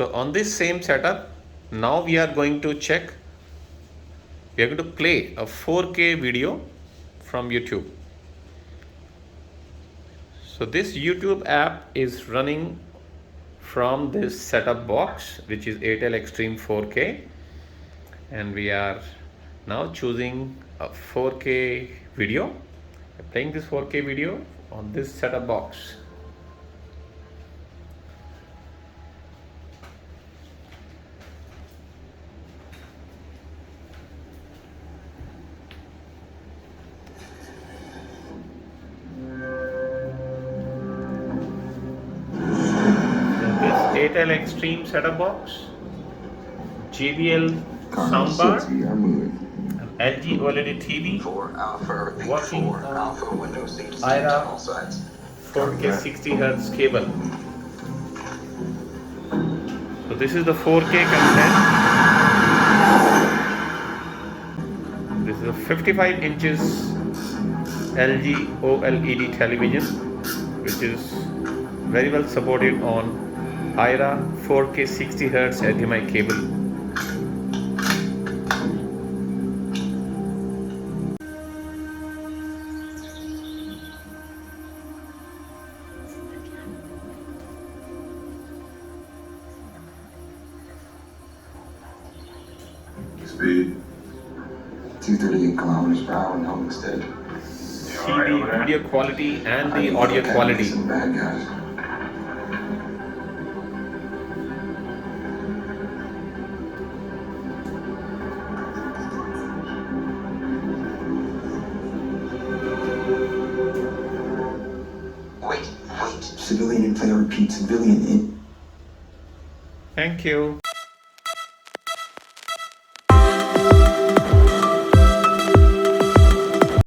So on this same setup, now we are going to check, we are going to play a 4K video from YouTube. So this YouTube app is running from this setup box, which is Airtel Extreme 4K, and we are now choosing a 4K video, playing this 4K video on this setup box. Airtel Extreme setup box, JBL soundbar, LG OLED TV, working on EiRA 4K 60Hz cable. So this is the 4K content. This is a 55 inches LG OLED television, which is very well supported on EiRA 4K 60Hz HDMI cable. Speed 238 kilometers per hour in Homestead. See the video quality and the audio quality. Some bad guys. Wait. Civilian in play, repeat, civilian in. Thank you.